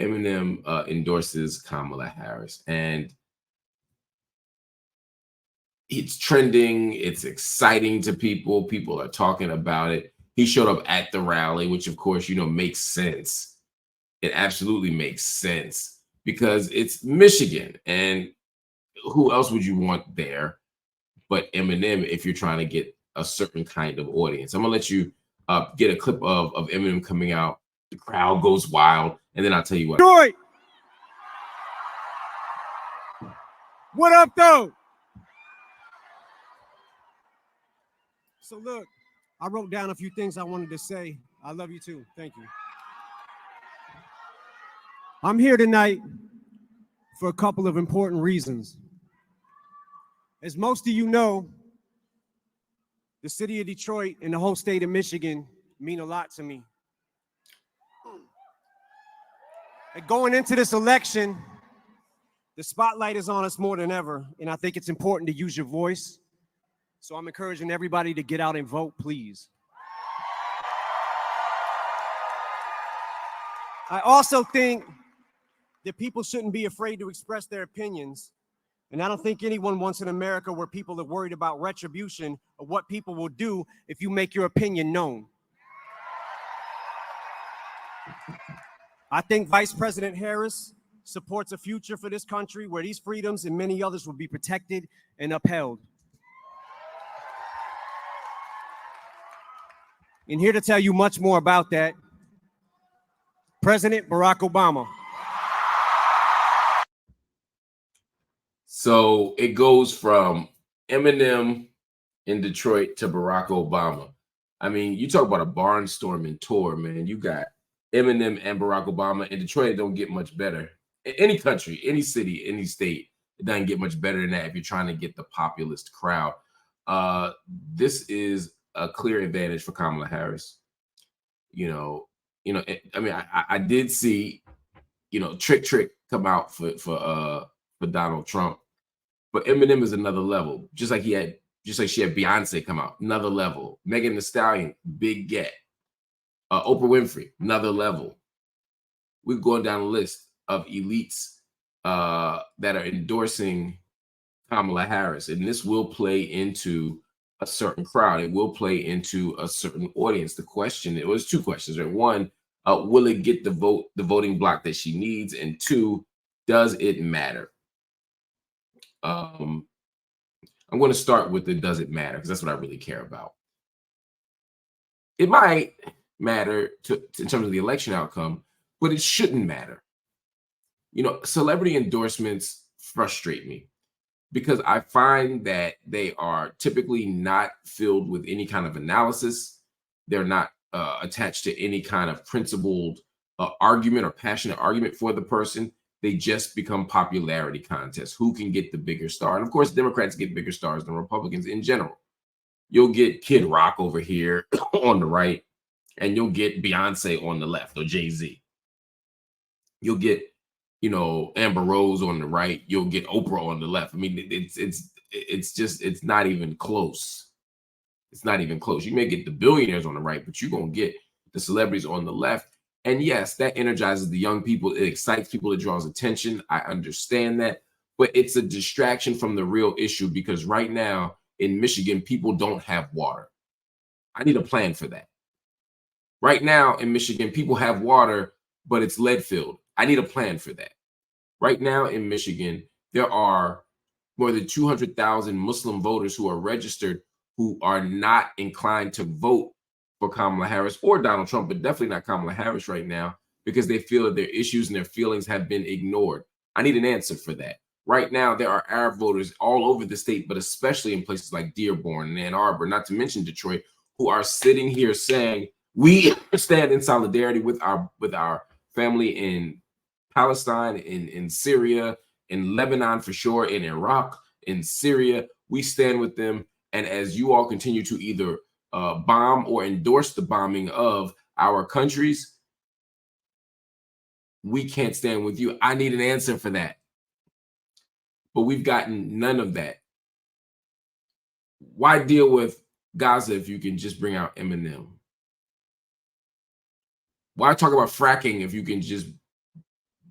Eminem endorses Kamala Harris, and it's trending. It's exciting to people. People are talking about it. He showed up at the rally, which of course, makes sense. It absolutely makes sense because it's Michigan, and who else would you want there but Eminem if you're trying to get a certain kind of audience? I'm gonna let you get a clip of Eminem coming out. The crowd goes wild, and then I'll tell you what. Detroit. What up, though? So look, I wrote down a few things I wanted to say. I love you too. Thank you. I'm here tonight for a couple of important reasons. As most of you know, the city of Detroit and the whole state of Michigan mean a lot to me. And going into this election, the spotlight is on us more than ever, and I think it's important to use your voice. So I'm encouraging everybody to get out and vote, please. I also think that people shouldn't be afraid to express their opinions. And I don't think anyone wants an America where people are worried about retribution or what people will do if you make your opinion known. I think Vice President Harris supports a future for this country where these freedoms and many others will be protected and upheld. And here to tell you much more about that, President Barack Obama. So it goes from Eminem in Detroit to Barack Obama. I mean, you talk about a barnstorming tour, man. You got Eminem and Barack Obama. In Detroit, it don't get much better. In any country, any city, any state, it doesn't get much better than that if you're trying to get the populist crowd. This is a clear advantage for Kamala Harris. I did see, Trick come out for Donald Trump, but Eminem is another level. Just like she had Beyonce come out, another level. Megan Thee Stallion, big get. Oprah Winfrey, another level. We're going down a list of elites that are endorsing Kamala Harris, and this will play into a certain crowd. It will play into a certain audience. The question, it was two questions, right? One, will it get the voting block that she needs? And two, does it matter? I'm going to start with the does it matter, because that's what I really care about. It might matter in terms of the election outcome, but it shouldn't matter. Celebrity endorsements frustrate me because I find that they are typically not filled with any kind of analysis. They're not attached to any kind of principled argument or passionate argument for the person. They just become popularity contests. Who can get the bigger star? And of course, Democrats get bigger stars than Republicans in general. You'll get Kid Rock over here on the right, and you'll get Beyonce on the left, or Jay-Z. You'll get, Amber Rose on the right. You'll get Oprah on the left. I mean, it's not even close. It's not even close. You may get the billionaires on the right, but you're going to get the celebrities on the left. And yes, that energizes the young people. It excites people. It draws attention. I understand that. But it's a distraction from the real issue, because right now in Michigan, people don't have water. I need a plan for that. Right now in Michigan, people have water, but it's lead filled. I need a plan for that. Right now in Michigan, there are more than 200,000 Muslim voters who are registered who are not inclined to vote for Kamala Harris or Donald Trump, but definitely not Kamala Harris right now, because they feel that their issues and their feelings have been ignored. I need an answer for that. Right now, there are Arab voters all over the state, but especially in places like Dearborn and Ann Arbor, not to mention Detroit, who are sitting here saying, we stand in solidarity with our family in Palestine, in Syria, in Lebanon for sure, in Iraq, in Syria. We stand with them. And as you all continue to either bomb or endorse the bombing of our countries, we can't stand with you. I need an answer for that. But we've gotten none of that. Why deal with Gaza if you can just bring out Eminem? Why talk about fracking if you can just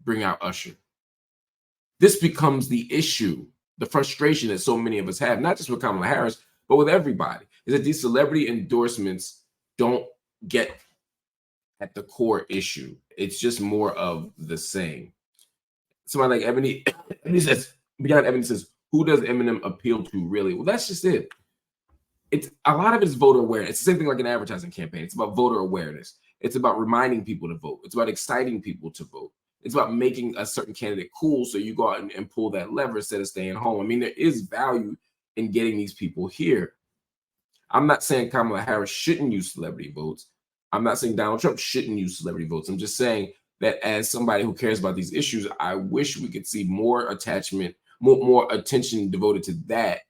bring out Usher. This becomes the issue, the frustration that so many of us have, not just with Kamala Harris, but with everybody, is that these celebrity endorsements don't get at the core issue. It's just more of the same. Somebody like Ebony, Ebony says, beyond Ebony says, who does Eminem appeal to really? Well, that's just it. It's a lot of it is voter awareness. It's the same thing like an advertising campaign. It's about voter awareness. It's about reminding people to vote. It's about exciting people to vote. It's about making a certain candidate cool so you go out and pull that lever instead of staying home. I mean, there is value in getting these people here. I'm not saying Kamala Harris shouldn't use celebrity votes. I'm not saying Donald Trump shouldn't use celebrity votes. I'm just saying that as somebody who cares about these issues, I wish we could see more attachment, more attention devoted to that,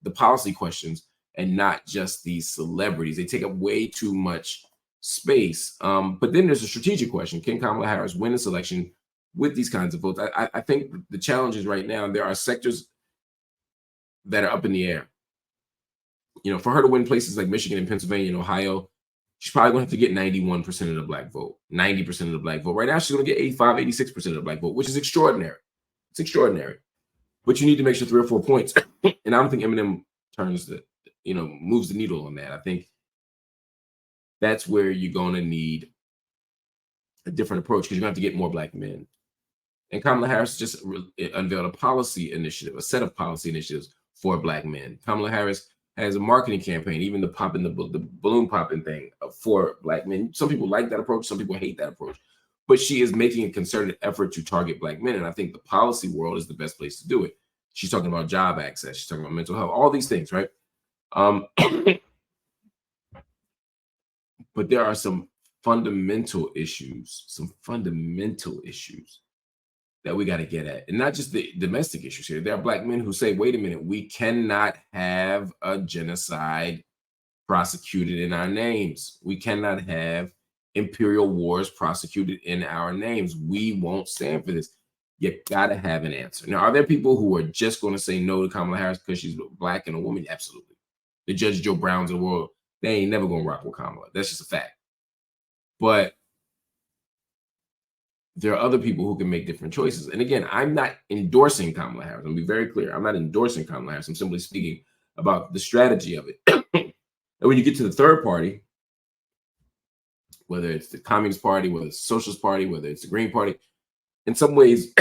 the policy questions, and not just these celebrities. They take up way too much space. But then there's a strategic question. Can Kamala Harris win this election with these kinds of votes? I think the challenge is right now, there are sectors that are up in the air. You know, for her to win places like Michigan and Pennsylvania and Ohio, she's probably going to have to get 91% of the black vote, 90% of the black vote. Right now, she's going to get 85, 86% of the black vote, which is extraordinary. It's extraordinary. But you need to make sure 3 or 4 points. And I don't think Eminem moves the needle on that. I think that's where you're going to need a different approach, because you're going to have to get more black men. And Kamala Harris just unveiled a policy initiative, a set of policy initiatives for black men. Kamala Harris has a marketing campaign, even the balloon popping thing for black men. Some people like that approach. Some people hate that approach. But she is making a concerted effort to target black men. And I think the policy world is the best place to do it. She's talking about job access. She's talking about mental health, all these things, right? But there are some fundamental issues that we got to get at, and not just the domestic issues here. There are black men who say, wait a minute, we cannot have a genocide prosecuted in our names. We cannot have imperial wars prosecuted in our names. We won't stand for this. You got to have an answer. Now, are there people who are just going to say no to Kamala Harris because she's black and a woman? Absolutely. The Judge Joe Browns of the world, they ain't never going to rock with Kamala. That's just a fact. But there are other people who can make different choices. And again, I'm not endorsing Kamala Harris. I'm going to be very clear. I'm not endorsing Kamala Harris. I'm simply speaking about the strategy of it. And when you get to the third party, whether it's the Communist Party, whether it's the Socialist Party, whether it's the Green Party, in some ways,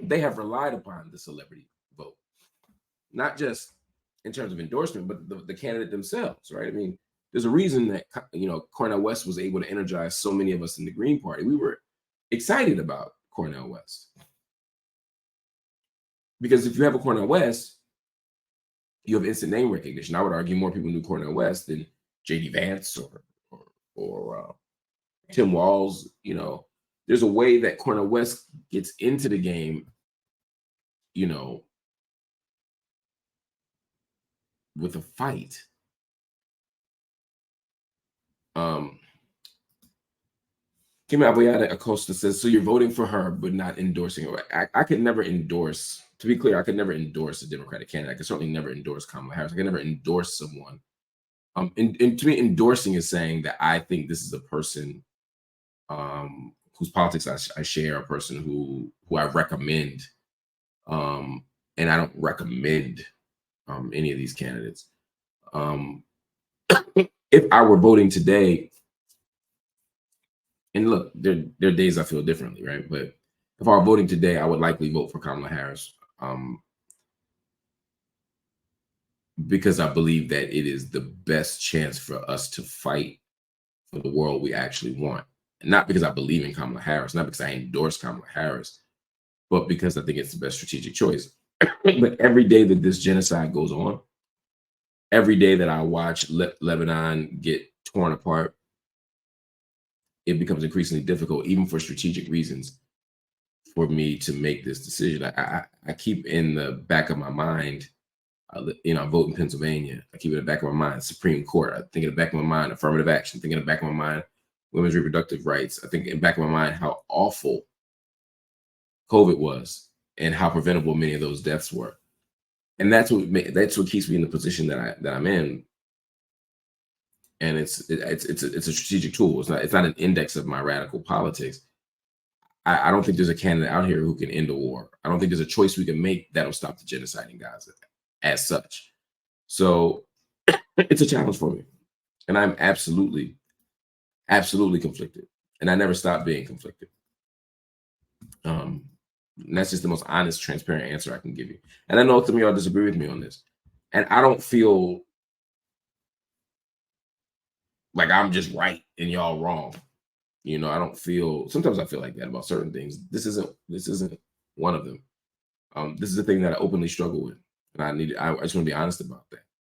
they have relied upon the celebrity vote. Not just in terms of endorsement, but the candidate themselves, right? I mean, there's a reason that, Cornel West was able to energize so many of us in the Green Party. We were excited about Cornel West. Because if you have a Cornel West, you have instant name recognition. I would argue more people knew Cornel West than J.D. Vance or Tim Walz. There's a way that Cornel West gets into the game, with a fight. Kim Aboyada Acosta says, so you're voting for her, but not endorsing her. I could never endorse, to be clear, I could never endorse a Democratic candidate. I could certainly never endorse Kamala Harris. I could never endorse someone. And to me, endorsing is saying that I think this is a person whose politics I share, a person who I recommend. And I don't recommend any of these candidates. If I were voting today, and look, there are days I feel differently, right? But if I were voting today, I would likely vote for Kamala Harris because I believe that it is the best chance for us to fight for the world we actually want. And not because I believe in Kamala Harris, not because I endorse Kamala Harris, but because I think it's the best strategic choice. But every day that this genocide goes on, every day that I watch Lebanon get torn apart, it becomes increasingly difficult, even for strategic reasons, for me to make this decision. I keep in the back of my mind, I vote in Pennsylvania. I keep it in the back of my mind, Supreme Court. I think in the back of my mind, affirmative action. I think in the back of my mind, women's reproductive rights. I think in the back of my mind, how awful COVID was and how preventable many of those deaths were. And that's what keeps me in the position that I'm in. And it's a strategic tool. It's not an index of my radical politics. I don't think there's a candidate out here who can end a war. I don't think there's a choice we can make that'll stop the genocide in Gaza as such. So it's a challenge for me. And I'm absolutely, absolutely conflicted. And I never stop being conflicted. And that's just the most honest, transparent answer I can give you. And I know some of y'all disagree with me on this. And I don't feel like I'm just right and y'all wrong. You know, I don't feel, sometimes I feel like that about certain things. This isn't one of them. This is the thing that I openly struggle with. And I just want to be honest about that.